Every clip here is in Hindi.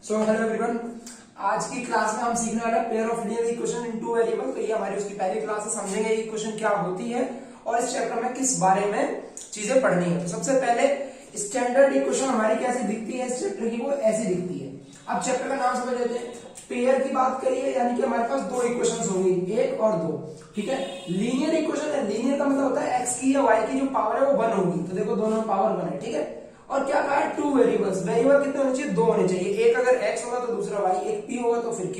सो हेलो एवरीवन, आज की क्लास में हम सीखने वाले pair of linear equation in two variable. तो ये हमारी उसकी पहली क्लास है, समझेंगे इक्वेशन क्या होती है और इस चैप्टर में किस बारे में चीजें पढ़नी है। तो सबसे पहले स्टैंडर्ड इक्वेशन हमारी कैसी दिखती है इस चैप्टर की, वो ऐसी दिखती है। अब चैप्टर का नाम समझ लेते हैं। पेयर की बात करिए यानी कि हमारे पास दो इक्वेशन होंगी, एक और दो, ठीक है। लीनियर इक्वेशन है, लीनियर का मतलब होता है एक्स की या वाई की जो पावर है वो 1 होगी। तो देखो दोनों पावर 1 है, ठीक है। और क्या कहा है, टू वेरिएबल्स, वेरिएबल कितने होने चाहिए, दो होने चाहिए। एक अगर x होगा तो दूसरा y, एक p होगा तो फिर q,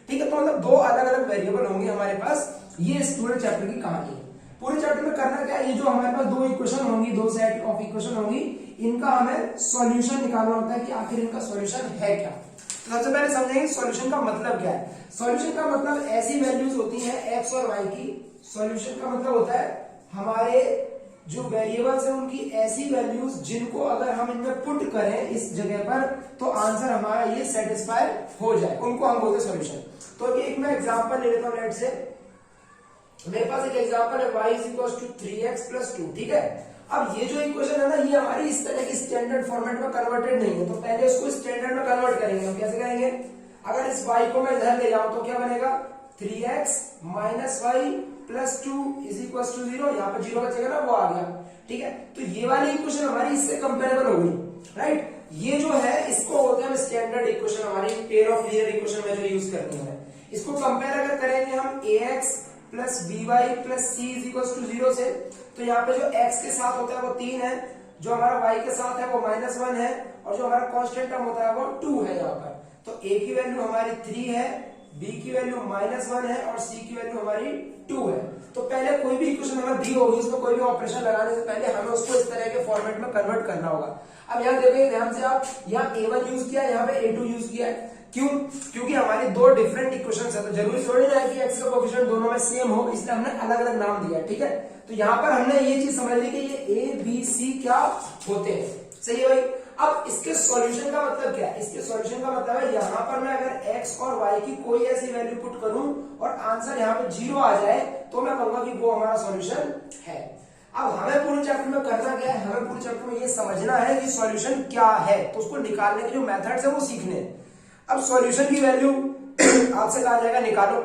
ठीक है। तो मतलब दो अलग अलग वेरिएबल होंगे हमारे पास। ये इस पूरे चैप्टर की कहानी है। पूरे चैप्टर में करना क्या है, ये जो हमारे पास दो इक्वेशन होंगी, दो सेट ऑफ इक्वेशन होंगी, इनका हमें सॉल्यूशन निकालना होता है कि आखिर इनका सॉल्यूशन है क्या। तो सबसे पहले समझेंगे सॉल्यूशन का मतलब क्या है। सॉल्यूशन का मतलब ऐसी वैल्यूज होती है x और y की। सॉल्यूशन का मतलब होता है हमारे जो वेरिएबल्स हैं उनकी ऐसी वैल्यूज जिनको अगर हम इनमें पुट करें इस जगह पर तो आंसर हमारा ये सेटिस्फाई हो जाए, उनको हम बोलते हैं सॉल्यूशन। तो एक मैं एग्जांपल ले लेता हूं। लेट से मेरे पास एक एग्जांपल है y = 3x + 2, ठीक है। अब ये जो इक्वेशन है ना, ये हमारी इस तरह की स्टैंडर्ड फॉर्मेट में कन्वर्टेड नहीं है। तो पहले इसको स्टैंडर्ड में कन्वर्ट करेंगे। हम कैसे करेंगे, अगर इस y को मैं इधर ले जाऊं तो क्या बनेगा, 3x - y + 2 = 0। यहाँ पे 0 बचेगा ना, वो आ गया, ठीक है। तो ये वाली इक्वेशन हमारी इससे कंपेरेबल होगी, राइट। ये जो है इसको बोलते हैं स्टैंडर्ड इक्वेशन, हमारी पेयर ऑफ लीनियर इक्वेशन में जो यूज करनी है। इसको कंपेयर अगर करेंगे हम ax + by + c = 0 से, तो यहाँ पे जो x के साथ होता है वो 3 है, जो हमारा y के साथ है वो -1 है, और जो हमारा कांस्टेंट टर्म होता है वो 2 है यहाँ पर। तो a की वैल्यू हमारी 3 है, b की वैल्यू -1 है और c की वैल्यू हमारी 2 है। तो पहले कोई भी इक्वेशन हमें दी होगी, उसमें कोई भी ऑपरेशन लगाने से पहले हमें उसको इस तरह के फॉर्मेट में कन्वर्ट करना होगा। अब यहाँ देखिए ध्यान से, आप यहाँ a1 यूज किया, यहाँ पे a2 यूज किया है। क्यों? क्योंकि हमारी दो डिफरेंट इक्वेशंस है, तो जरूरी थोड़ी ना है कि x का कोएफिशिएंट दोनों में सेम हो, इसलिए हमने अलग अलग नाम दिया, ठीक है। तो यहाँ पर हमने ये चीज समझ ली कि ये a b c क्या होते हैं, सही है भाई। अब इसके सॉल्यूशन का मतलब क्या है, इसके सॉल्यूशन का मतलब है यहाँ पर मैं अगर x और y की कोई ऐसी वैल्यू पुट करूं और आंसर यहाँ पे 0 आ जाए तो मैं कहूंगा कि वो हमारा सॉल्यूशन है। अब हमें पूरे चैप्टर में करना क्या है, हमें पूरे चैप्टर में ये समझना है कि सॉल्यूशन क्या है, तो उसको निकालने के जो मेथड्स है वो सीखने हैं। अब सॉल्यूशन की वैल्यू आपसे कहा जाएगा निकालो।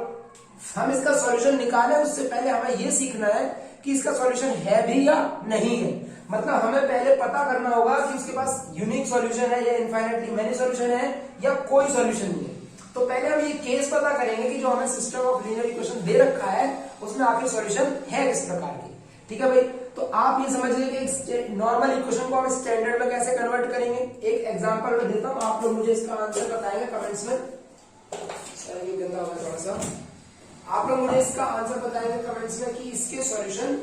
हम इसका सॉल्यूशन निकालें उससे पहले हमें ये सीखना है कि इसका सॉल्यूशन है भी या नहीं है। मतलब हमें पहले पता करना होगा कि उसके पास यूनिक सॉल्यूशन है या इनफाइनाइटली मेनी सॉल्यूशन है या कोई सॉल्यूशन नहीं है। तो पहले हम ये केस पता करेंगे कि जो हमें सिस्टम ऑफ लीनियर इक्वेशन दे रखा है उसमें आखिर सॉल्यूशन है किस प्रकार की, ठीक है भाई। तो आप ये समझिए कि एक नॉर्मल इक्वेशन को हम स्टैंडर्ड में कैसे कन्वर्ट करेंगे। एक एग्जांपल मैं देता हूं, आप लोग मुझे इसका आंसर बताएंगे कमेंट्स में। सर ये गंदा होगा थोड़ा सा, आप लोग मुझे इसका आंसर बताएंगे कमेंट्स में कि इसके सॉल्यूशन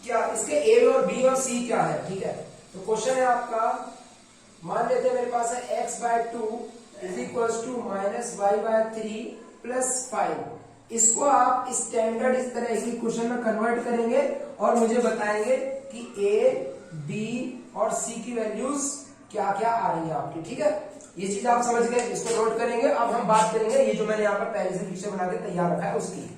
क्या, इसके a और b और c क्या है, ठीक है। तो क्वेश्चन है आपका, मान लेते हैं मेरे पास है x/2 = -y/3 + 5। इसको आप स्टैंडर्ड इस तरह की क्वेश्चन में कन्वर्ट करेंगे और मुझे बताएंगे कि a, b और c की वैल्यूज क्या क्या आ रही है आपकी, ठीक है। ये चीज आप समझ गए, इसको नोट करेंगे। अब हम बात करेंगे ये जो मैंने यहाँ पर पहले से पिक्चर बना के तैयार रखा है उसकी।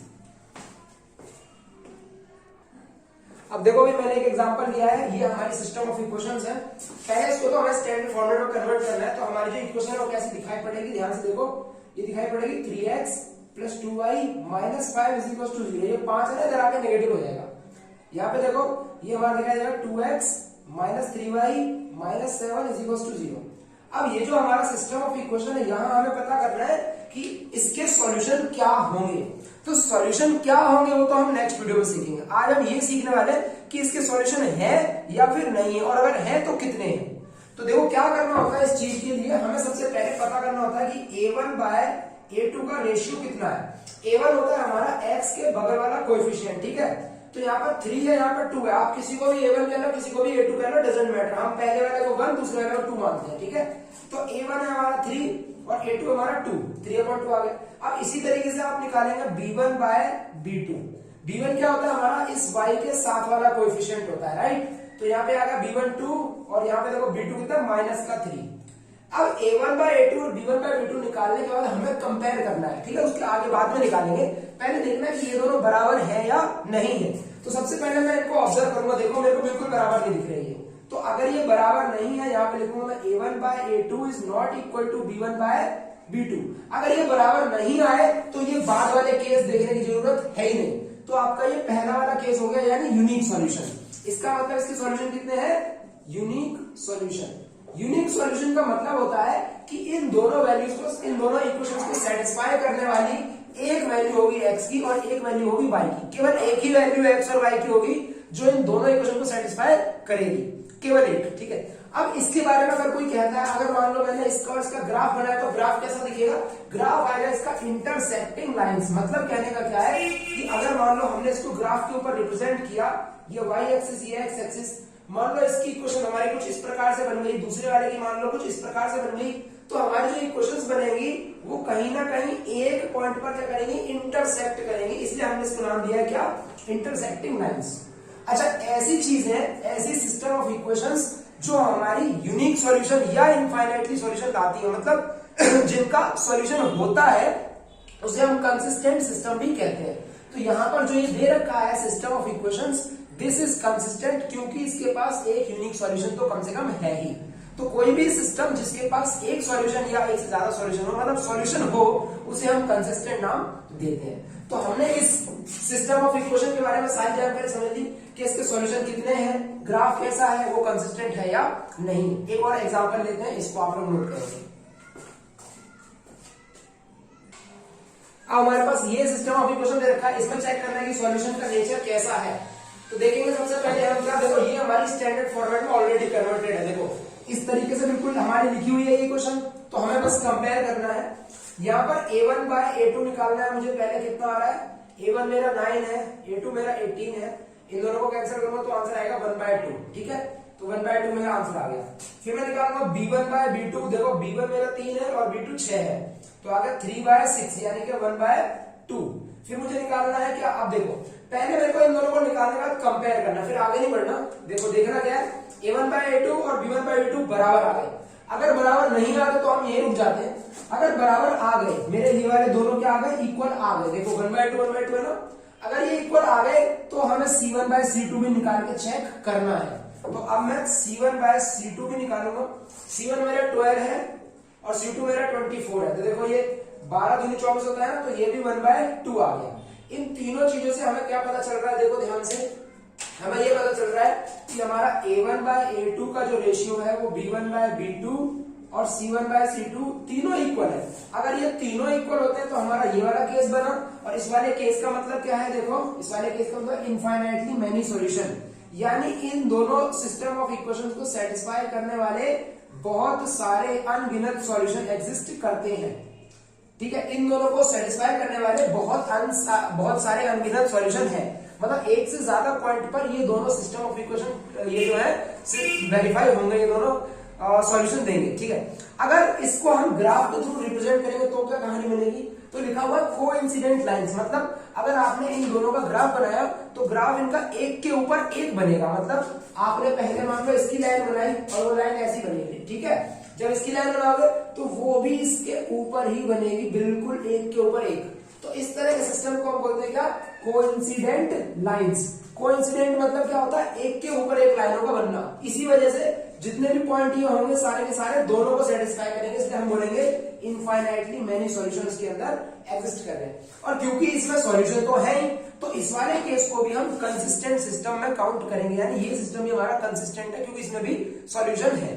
अब देखो भी मैंने एक एग्जांपल दिया है, ये हमारी सिस्टम ऑफ इक्वेशंस है। पहले इसको तो हमें स्टैंडर्ड फॉर्मेट में कन्वर्ट करना है। तो हमारी जो इक्वेशन है वो कैसी दिखाई पड़ेगी, ध्यान से देखो। ये दिखाई पड़ेगी 3x + 2y - 5 = 0। ये 5 है ना, इधर आके नेगेटिव हो जाएगा। यहाँ पे देखो ये हमारा दिखाई देगा 2x - 3y - 7 = 0। अब ये जो हमारा सिस्टम ऑफ इक्वेशन है, यहाँ हमें पता करना है कि इसके सॉल्यूशन क्या होंगे। तो सॉल्यूशन क्या होंगे वो तो हम नेक्स्ट वीडियो में सीखेंगे। आज हम ये सीखने वाले कि इसके सॉल्यूशन है या फिर नहीं है, और अगर है तो कितने हैं। तो देखो क्या करना होता है इस चीज के लिए, हमें सबसे पहले पता करना होता है कि a1/a2 का रेशियो कितना है। a1 होता है हमारा x के बगल वाला कोएफिशिएंट, ठीक है। तो यहाँ पर 3 है, यहाँ पर 2 है। आप किसी को भी a1 कह लो, किसी को भी a2 कह लो, डजंट मैटर। हम पहले वाले को 1, दूसरे वाले को 2 मानते हैं, ठीक है। तो a1 है हमारा 3 और a2 हमारा 2, 3/2 आ गया। अब इसी तरीके से आप निकालेंगे b1/b2। b1 क्या होता है हमारा इस y के साथ वाला कोएफिशिएंट होता है, राइट। तो यहाँ पे आ गया b1 2 और यहाँ पे देखो b2 कितना -3। अब a1/a2 और b1/b2 निकालने के बाद हमें कंपेयर करना है, ठीक है। उसके आगे बाद में निकालेंगे, पहले देखना है कि ये दोनों बराबर है या नहीं है। तो सबसे पहले मैं इनको ऑब्जर्व करूंगा, देखो मेरे को बिल्कुल बराबर नहीं दिख रही है। तो अगर ये बराबर नहीं है, यहाँ पे लिखूंगा मैं a1/a2 = b1/b2। B2। अगर ये बराबर नहीं आए तो ये बाद वाले केस देखने की जरूरत है ही नहीं। तो आपका ये पहला वाला केस हो गया यानी यूनिक सॉल्यूशन। इसका मतलब इसके सॉल्यूशन कितने हैं? Unique solution. यूनिक सॉल्यूशन का मतलब होता है कि इन दोनों वैल्यूज को, इन दोनों इक्वेशंस को सेटिस्फाई करने वाली एक वैल्यू होगी x की और एक वैल्यू होगी y की। केवल एक ही वैल्यू x और y की होगी जो इन दोनों इक्वेशन को सेटिस्फाई करेगी, केवल एक। ठीक है, अब इसके बारे में अगर कोई कहता है, अगर मान लो मैंने इसका और इसका ग्राफ बनाया तो ग्राफ कैसा दिखेगा? ग्राफ आएगा इसका इंटरसेक्टिंग लाइंस। मतलब कहने का क्या है कि अगर मान लो हमने इसको ग्राफ के ऊपर रिप्रेजेंट किया, ये y एक्सिस, ये x एक्सिस, मान लो इसकी इक्वेशन हमारी कुछ इस प्रकार से बन गई, दूसरे वाले की मान लो कुछ इस प्रकार से बन गई, तो हमारी जो इक्वेशंस बनेगी वो कहीं ना कहीं एक पॉइंट पर क्या करेंगी? इंटरसेक्ट करेंगी। इसलिए हमने इसको नाम दिया है क्या? Intersecting lines. अच्छा, ऐसी चीज है, ऐसी सिस्टम ऑफ इक्वेशंस जो हमारी यूनिक सॉल्यूशन या इनफाइनाइटली सॉल्यूशन लाती है, मतलब जिनका सॉल्यूशन होता है, उसे हम कंसिस्टेंट सिस्टम भी कहते हैं। तो यहां पर जो ये दे रखा है system of equations, this is consistent, क्योंकि इसके पास एक यूनिक सॉल्यूशन तो कम से कम है ही। तो कोई भी सिस्टम जिसके पास एक सॉल्यूशन या एक से ज्यादा सॉल्यूशन हो, मतलब सॉल्यूशन हो, उसे हम कंसिस्टेंट नाम देते हैं। तो हमने इस सिस्टम ऑफ इक्वेशन के बारे में सारी जानकारी समझ ली कि इसके सॉल्यूशन कितने हैं, ग्राफ कैसा है, वो कंसिस्टेंट है या नहीं। एक और एग्जांपल लेते हैं, इसको आप लोग नोट करेंगे। अब हमारे पास ये सिस्टम ऑफ इक्वेशन दे रखा है, इसमें चेक करना है कि सॉल्यूशन का नेचर कैसा है। तो देखेंगे सबसे पहले हम क्या, देखो ये हमारी स्टैंडर्ड फॉर्मेट में ऑलरेडी कन्वर्टेड है। देखो इस तरीके से बिल्कुल हमारी लिखी हुई है ये क्वेश्चन, तो हमें बस कंपेयर करना है। यहाँ पर a1 बाय a2 निकालना है मुझे। पहले कितना आ रहा है? a1 मेरा 9 है, a2 मेरा 18 है। इन दोनों को कैंसिल करूंगा तो आंसर आएगा 1/2। ठीक है, तो 1/2 मेरा आंसर आ गया। फिर मैं निकालूंगा b1 बाय b2। देखो b1 मेरा 3 है और b2 6 है, तो आ गया 3/6 यानी कि 1/2। फिर मुझे निकालना है क्या? अब देखो पहले मेरे को इन दोनों को निकालने के बाद कंपेयर करना, फिर आगे नहीं बढ़ना। देखो देखना क्या है, a1 बाय a2 और b1 बाय b2 बराबर आ गए। अगर बराबर नहीं आ गए तो हम यही रुक जाते हैं। अगर बराबर आ गए, मेरे ये वाले दोनों क्या आ गए? इक्वल आ गए। देखो 1/2 है ना। अगर ये इक्वल आ गए तो हमें c1 बाय c2 भी निकाल के चेक करना है। तो अब मैं c1 बाय c2 भी निकालूंगा। c1 मेरा 12 है और c2 मेरा 24 है। तो देखो ये 12 दूनी 24 होता है ना, तो ये भी 1/2 आ गया। इन तीनों चीजों से हमें क्या पता चल रहा है? देखो ध्यान से, हमें ये पता चल रहा है कि हमारा a1 बाय a2 का जो रेशियो है वो b1 बाय b2 और c1 बाय c2 तीनों इक्वल है। अगर ये तीनों इक्वल होते हैं तो हमारा ये वाला केस बना, और इस वाले केस का मतलब क्या है? देखो इस वाले केस का मतलब इनफाइनाइटली मेनी सॉल्यूशन, यानी इन दोनों सिस्टम ऑफ इक्वेशंस को सेटिस्फाई करने वाले बहुत सारे अनगिनत सॉल्यूशन एग्जिस्ट करते हैं। ठीक है, इन दोनों को सेटिस्फाई करने वाले बहुत सारे अनगिनत सॉल्यूशन है। मतलब एक से ज्यादा पॉइंट पर ये दोनों सिस्टम ऑफ इक्वेशन ये जो है वेरीफाई होंगे, ये दोनों सॉल्यूशन देंगे। ठीक है, अगर इसको हम ग्राफ के थ्रू रिप्रेजेंट करेंगे तो क्या कहानी बनेगी? तो लिखा हुआ है कोइंसिडेंट लाइंस। मतलब अगर आपने इन दोनों का ग्राफ बनाया तो ग्राफ इनका एक के ऊपर एक बनेगा। मतलब आपने पहले मान लो इसकी लाइन बनाई और वो लाइन ऐसी बनेगी। ठीक है, जब इसकी लाइन बनाओगे तो वो भी इसके ऊपर ही बनेगी, बिल्कुल एक के ऊपर एक। तो इस तरह के सिस्टम को हम बोलते हैं क्या? Coincident lines. कोइंसिडेंट मतलब क्या होता है? एक के ऊपर एक लाइनों का बनना। इसी वजह से जितने भी पॉइंट ये होंगे सारे के सारे दोनों को सेटिस्फाई करेंगे, इसलिए हम बोलेंगे इनफाइनाइटली मेनी सॉल्यूशंस के अंदर एग्जिस्ट कर रहे हैं। और क्योंकि इसमें सॉल्यूशन तो है ही, तो इस वाले केस को भी हम कंसिस्टेंट सिस्टम में काउंट करेंगे, यानी ये सिस्टम भी हमारा कंसिस्टेंट है क्योंकि इसमें भी सॉल्यूशन है।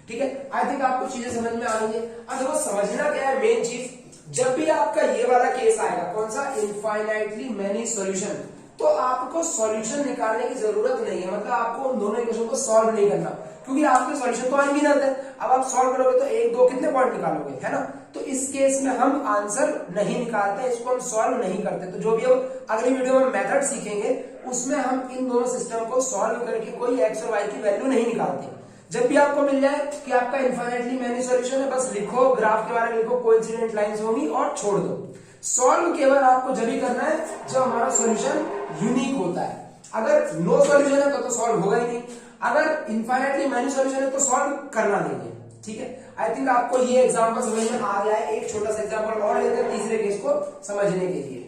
ठीक है, आई थिंक आपको चीजें समझ में आ रही है। अब देखो समझना क्या है मेन चीज, जब भी आपका ये वाला केस आएगा, कौन सा? इनफाइनाइटली मेनी सॉल्यूशन, तो आपको सॉल्यूशन निकालने की जरूरत नहीं है। मतलब आपको उन दोनों इक्वेशन को सॉल्व नहीं करना, क्योंकि आपके सॉल्यूशन तो अनगिनत है। अब आप सॉल्व करोगे तो एक दो कितने पॉइंट निकालोगे, है ना? तो इस केस में हम आंसर नहीं निकालते, इसको हम सॉल्व नहीं करते। तो जो भी हम अगली वीडियो में मेथड सीखेंगे उसमें हम इन दोनों सिस्टम को सॉल्व करके कोई एक्स और वाई की वैल्यू नहीं निकालते। जब भी आपको मिल जाए कि आपका इनफाइनाइटली मेनी सॉल्यूशन है, बस लिखो, ग्राफ के बारे में लिखो, कोइंसिडेंट लाइंस होंगी और छोड़ दो। सॉल्व केवल आपको जब भी करना है जब हमारा सॉल्यूशन यूनिक होता है। अगर नो सॉल्यूशन है तो सॉल्व होगा ही नहीं। अगर इनफाइनाइटली मेनी सॉल्यूशन है तो सॉल्व करना नहीं है। ठीक है, आई थिंक आपको ये एग्जांपल समझ में आ गया है। एक छोटा सा एग्जांपल और लेते हैं तीसरे केस को समझने के लिए।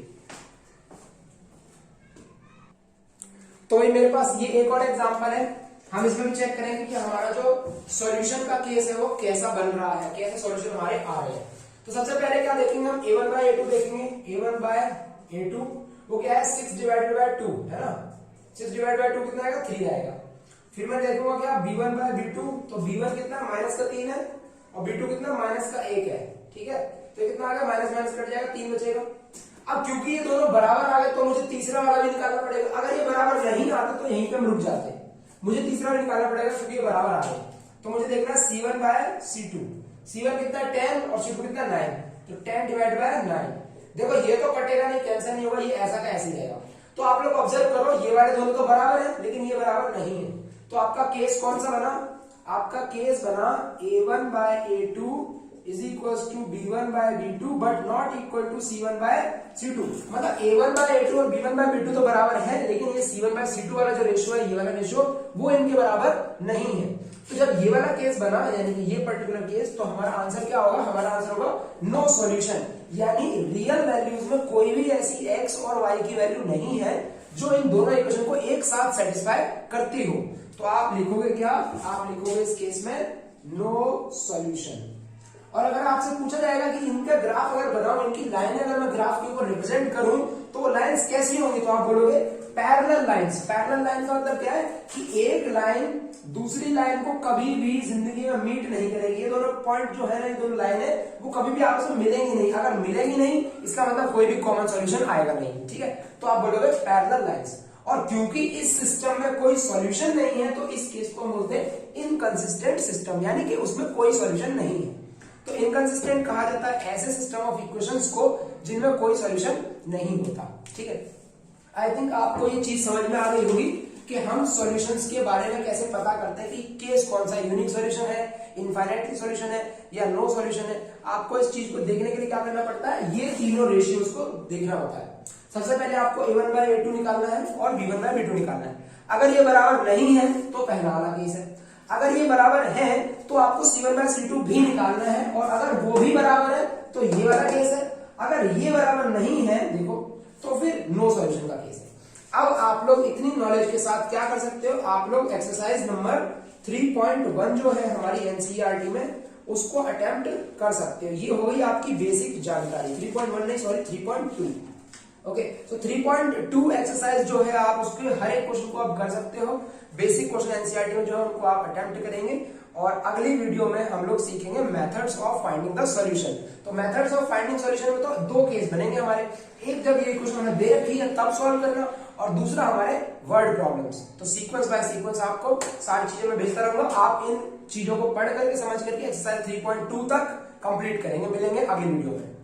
तो मेरे पास ये एक और एग्जांपल है, हम इसमें भी चेक करेंगे कि हमारा जो सॉल्यूशन का केस है वो कैसा बन रहा है, कैसे सॉल्यूशन हमारे आ रहे हैं। तो सबसे पहले क्या देखेंगे हम, a1 बाय a2 देखेंगे। a1 बाय a2 वो क्या है, 6 डिवाइडेड बाय 2 है ना, 6 डिवाइडेड बाय 2 कितना आएगा, 3 आएगा। फिर मैं देखूंगा क्या, b1 बाय b2, तो b1 कितना माइनस का 3 है और b2 कितना माइनस का 1 है, ठीक है। तो कितना आ गया, माइनस माइनस कट जाएगा, 3 बचेगा। अब क्योंकि ये दोनों बराबर आ गए तो मुझे तीसरा वाला भी निकालना पड़ेगा। अगर ये बराबर नहीं आते तो यहीं पे हम रुक जाते, मुझे तीसरा भी निकालना पड़ेगा क्योंकि ये बराबर आ गए। तो मुझे देखना है c1 बाय c2, c1 कितना 10 और c2 कितना 9, तो 10 डिवाइड बाय 9। देखो ये तो कटेगा नहीं, कैंसिल नहीं होगा, ये ऐसा का ऐसे ही रहेगा। तो आप लोग ऑब्जर्व करो, ये वाले दोनों तो बराबर है लेकिन ये बराबर नहीं है। तो आपका केस कौन सा बना, आपका केस बना a1 by a2 is equal to b1 by b2 but not equal to c1 by c2। मतलब a1 बाय a2 और b1 बाय b2 तो बराबर है, लेकिन ये c1 बाय c2 वाला जो रेशियो है, ये वाला रेशियो वो इनके बराबर नहीं है। तो जब ये वाला केस बना, यानी कि ये पर्टिकुलर केस, तो हमारा आंसर क्या होगा, हमारा आंसर होगा नो सॉल्यूशन। यानी रियल वैल्यूज में कोई भी ऐसी x और y की वैल्यू नहीं है जो इन दोनों इक्वेशन को एक साथ सेटिस्फाई करती हो। तो आप लिखोगे क्या, आप लिखोगे इस केस में नो सॉल्यूशन। और अगर आपसे पूछा जाएगा कि इनका ग्राफ अगर बनाऊं, इनकी लाइनें अगर मैं ग्राफ के ऊपर रिप्रेजेंट करूं तो वो लाइंस कैसी होंगी, तो आप बोलोगे पैरेलल लाइंस। पैरेलल लाइन का मतलब क्या है कि एक लाइन दूसरी लाइन को कभी भी जिंदगी में मीट नहीं करेगी। ये दोनों पॉइंट जो है ना, ये दोनों लाइन है, वो कभी भी आपस में मिलेंगी नहीं। अगर मिलेंगी नहीं, इसका मतलब कोई भी कॉमन सॉल्यूशन आएगा नहीं, ठीक है। तो आप बोलोगे पैरेलल लाइंस। और क्योंकि इस सिस्टम में कोई सॉल्यूशन नहीं है, तो इस केस को हम बोलते हैं इनकंसिस्टेंट सिस्टम, यानी कि उसमें कोई सॉल्यूशन नहीं है। तो इनकंसिस्टेंट कहा जाता है ऐसे सिस्टम ऑफ इक्वेशंस को जिनमें कोई सॉल्यूशन नहीं होता, ठीक है। आई थिंक आपको ये चीज समझ में आ गई होगी कि हम सॉल्यूशंस के बारे में कैसे पता करते हैं कि केस कौन सा यूनिक सॉल्यूशन है, इनफाइनाइटली सॉल्यूशन है या नो सॉल्यूशन है। आपको इस चीज को देखने के लिए क्या करना पड़ता है, ये तीनों रेशियोज को देखना होता है। सबसे पहले आपको a1 बाय a2 निकालना है और b1 बाय b2 निकालना है। अगर ये बराबर नहीं है तो पहला वाला केस है, अगर ये बराबर है तो आपको c1 बाय c2 भी निकालना है, और अगर वो भी बराबर है तो ये वाला केस है। अगर ये बराबर नहीं है देखो, तो फिर नो सॉल्यूशन का केस है। अब आप लोग इतनी नॉलेज के साथ क्या कर सकते हो, आप लोग एक्सरसाइज नंबर 3.1 जो है हमारी एनसीईआरटी में, उसको अटेम्प्ट कर सकते हो। ये हो गई आपकी बेसिक जानकारी। 3.1 नहीं, सॉरी 3.2। ओके, तो 3.2 एक्सरसाइज जो है आप उसके हर एक क्वेश्चन को आप कर सकते हो। बेसिक क्वेश्चन एनसीईआरटी में जो है उनको आप अटेम्प्ट करेंगे, और अगली वीडियो में हम लोग सीखेंगे methods of finding the solution. तो मेथड्स ऑफ फाइंडिंग सॉल्यूशन में तो दो केस बनेंगे हमारे, एक जब ये क्वेश्चन हमें दे रखी है तब सॉल्व करना, और दूसरा हमारे वर्ड प्रॉब्लम्स। तो सीक्वेंस बाय सीक्वेंस आपको सारी चीजें मैं भेजता रहूंगा, आप इन चीजों को पढ़ करके समझ करके एक्सरसाइज 3.2 तक कंप्लीट करेंगे। मिलेंगे अगली वीडियो में।